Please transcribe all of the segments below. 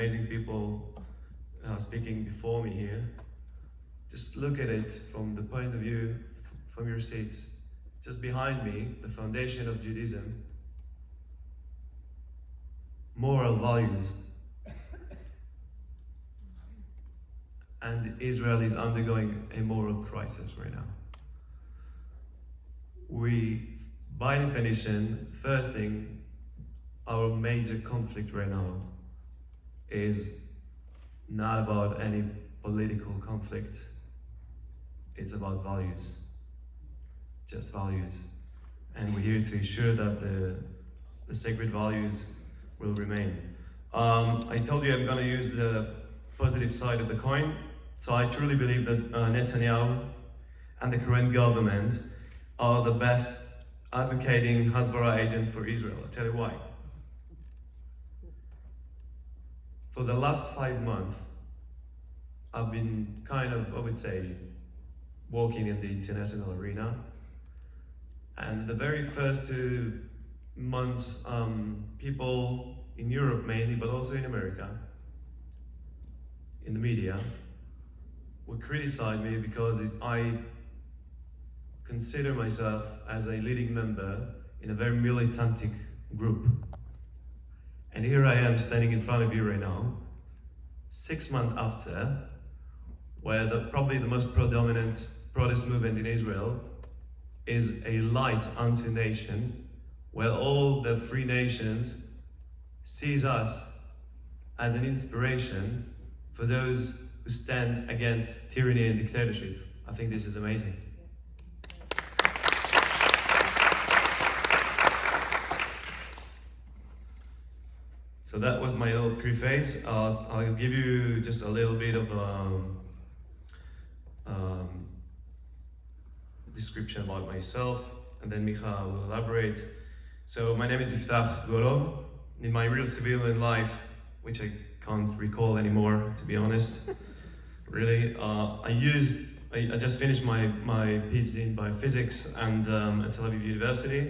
amazing people speaking before me here. Just look at it from the point of view from your seats. Just behind me, the foundation of Judaism, moral values. And Israel is undergoing a moral crisis right now. We, by definition, first thing, our major conflict right now is not about any political conflict. It's about values, just values. And we're here to ensure that the sacred values will remain. I told you I'm going to use the positive side of the coin. So I truly believe that Netanyahu and the current government are the best advocating Hasbara agent for Israel. I'll tell you why. For the last 5 months, I've been kind of, I would say, walking in the international arena. And the very first 2 months, people in Europe mainly, but also in America, in the media, would criticize me because I consider myself as a leading member in a very militantic group. And here I am standing in front of you right now, 6 months after, where probably the most predominant protest movement in Israel is a light unto nation, where all the free nations sees us as an inspiration for those who stand against tyranny and dictatorship. I think this is amazing. So that was my little preface. I'll give you just a little bit of description about myself, and then Micha will elaborate. So my name is Yftach Golov. In my real civilian life, which I can't recall anymore, to be honest, really, I just finished my Ph.D. in biophysics and at Tel Aviv University.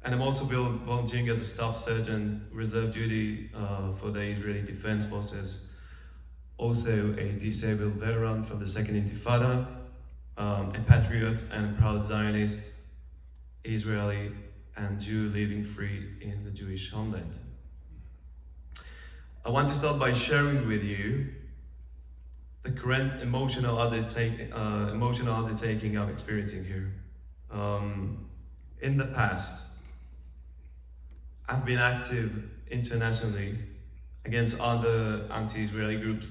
And I'm also volunteering as a staff sergeant, reserve duty for the Israeli Defense Forces. Also a disabled veteran from the Second Intifada, a patriot and a proud Zionist, Israeli and Jew living free in the Jewish homeland. I want to start by sharing with you the current emotional undertaking I'm experiencing here. In the past, I've been active internationally against other anti-Israeli groups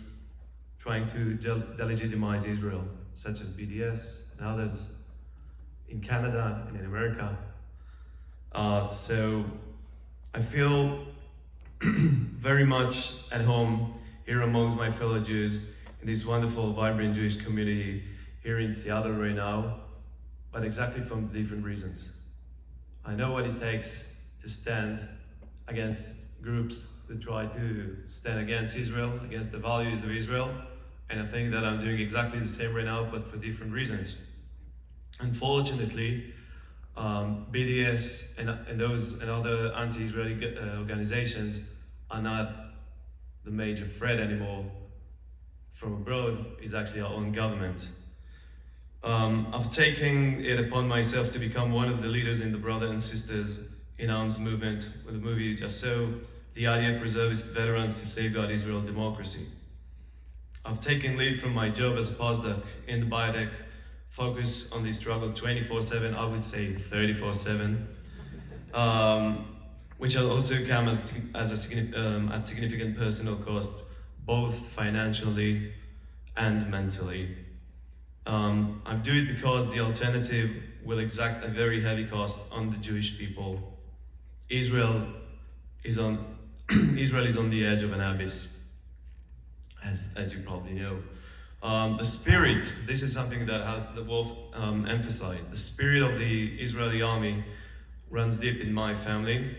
trying to delegitimize Israel, such as BDS and others in Canada and in America. So I feel very much at home here amongst my fellow Jews in this wonderful, vibrant Jewish community here in Seattle right now, but exactly from different reasons. I know what it takes to stand against groups who try to stand against Israel, against the values of Israel, and I think that I'm doing exactly the same right now, but for different reasons. Unfortunately, BDS and those and other anti-Israeli organizations are not the major threat anymore from abroad. It's actually our own government. I've taken it upon myself to become one of the leaders in the Brothers and Sisters in Arms movement with the movie you just saw, the IDF reservist veterans to safeguard Israel democracy. I've taken lead from my job as a postdoc in the biotech, focus on the struggle 24/7, I would say 34/7, which will also come at significant personal cost, both financially and mentally. I do it because the alternative will exact a very heavy cost on the Jewish people. Israel is on the edge of an abyss, as you probably know. The spirit, this is something that the Wolf emphasized, the spirit of the Israeli army runs deep in my family.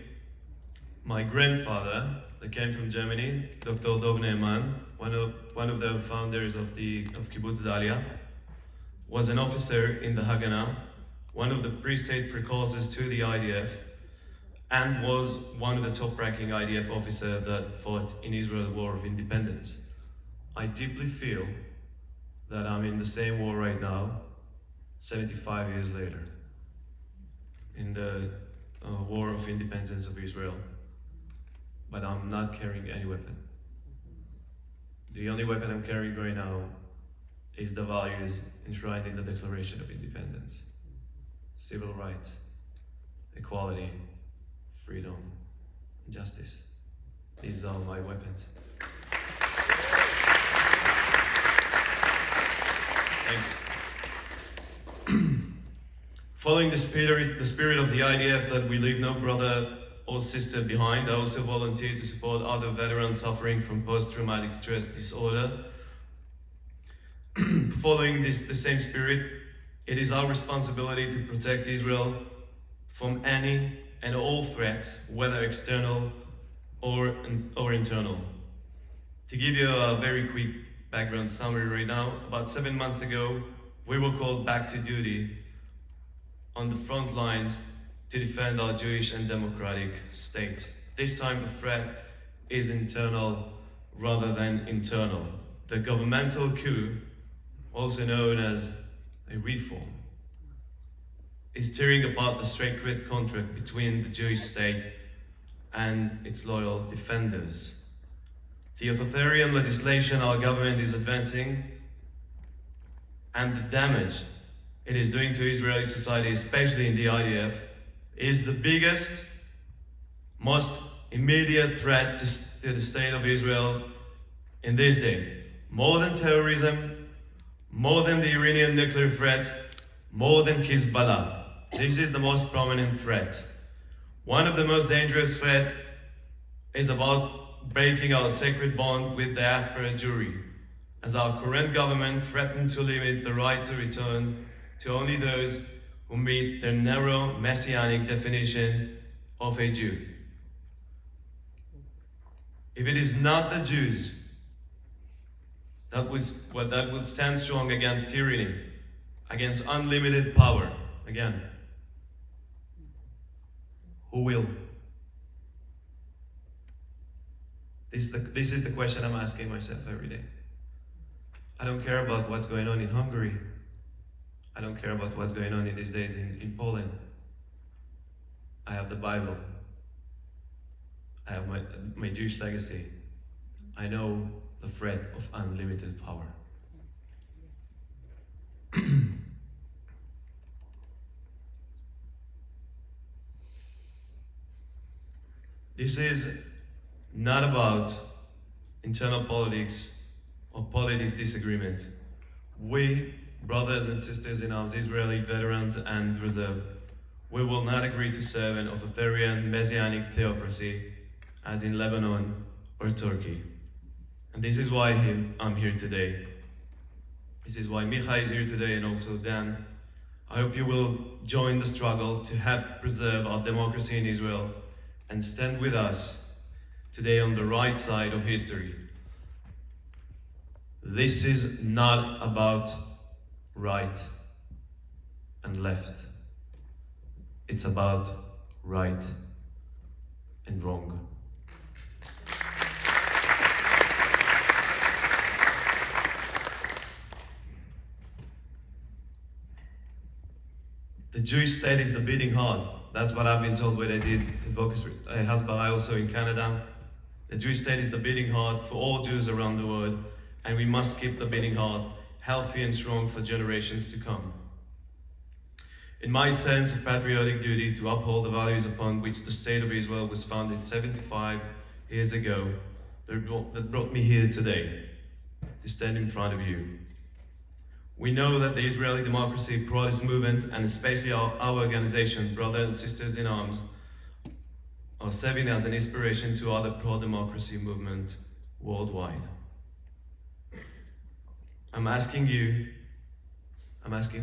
My grandfather, that came from Germany, Dr. Dov Ne'eman, one of the founders of Kibbutz Dalia, was an officer in the Haganah, one of the pre-state precursors to the IDF, and was one of the top-ranking IDF officers that fought in Israel's War of Independence. I deeply feel that I'm in the same war right now, 75 years later, in the War of Independence of Israel, but I'm not carrying any weapon. The only weapon I'm carrying right now is the values enshrined in the Declaration of Independence: civil rights, equality, freedom, and justice. These are my weapons. Thanks. Following the spirit of the IDF that we leave no brother or sister behind, I also volunteer to support other veterans suffering from post-traumatic stress disorder. Following the same spirit, it is our responsibility to protect Israel from any and all threats, whether external or internal. To give you a very quick background summary right now, about 7 months ago, we were called back to duty on the front lines to defend our Jewish and democratic state. This time the threat is internal rather than internal. The governmental coup, also known as a reform, is tearing apart the sacred contract between the Jewish state and its loyal defenders. The authoritarian legislation our government is advancing and the damage it is doing to Israeli society, especially in the IDF, is the biggest, most immediate threat to the state of Israel in this day. More than terrorism, more than the Iranian nuclear threat, more than Hezbollah. This is the most prominent threat. One of the most dangerous threats is about breaking our sacred bond with the diaspora Jewry, as our current government threatened to limit the right to return to only those who meet their narrow messianic definition of a Jew. If it is not the Jews that would stand strong against tyranny, against unlimited power, again, who will? This is the question I'm asking myself every day. I don't care about what's going on in Hungary. I don't care about what's going on in these days in Poland. I have the Bible. I have my Jewish legacy. I know the threat of unlimited power. This is not about internal politics or politics disagreement. We, brothers and sisters in arms, Israeli veterans and reserve, we will not agree to serve an authoritarian messianic theocracy as in Lebanon or Turkey. And this is why I'm here today. This is why Micha is here today, and also Dan. I hope you will join the struggle to help preserve our democracy in Israel and stand with us today on the right side of history. This is not about right and left. It's about right and wrong. The Jewish state is the beating heart. That's what I've been told when I did advocacy Hezbollah also in Canada. The Jewish state is the beating heart for all Jews around the world, and we must keep the beating heart healthy and strong for generations to come. In my sense of patriotic duty to uphold the values upon which the state of Israel was founded 75 years ago, that brought me here today to stand in front of you. We know that the Israeli democracy pro-this movement, and especially our organization, Brothers and Sisters in Arms, are serving as an inspiration to other pro-democracy movements worldwide. I'm asking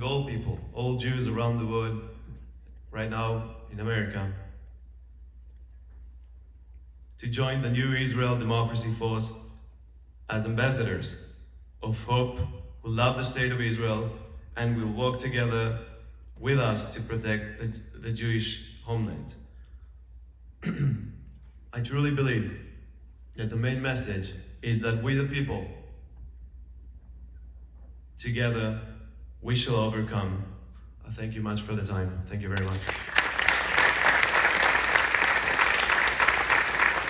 all people, all Jews around the world, right now in America, to join the new Israel Democracy Force as ambassadors of hope, who love the state of Israel and will work together with us to protect the Jewish homeland. I truly believe that the main message is that we the people, together, we shall overcome. Thank you much for the time. Thank you very much.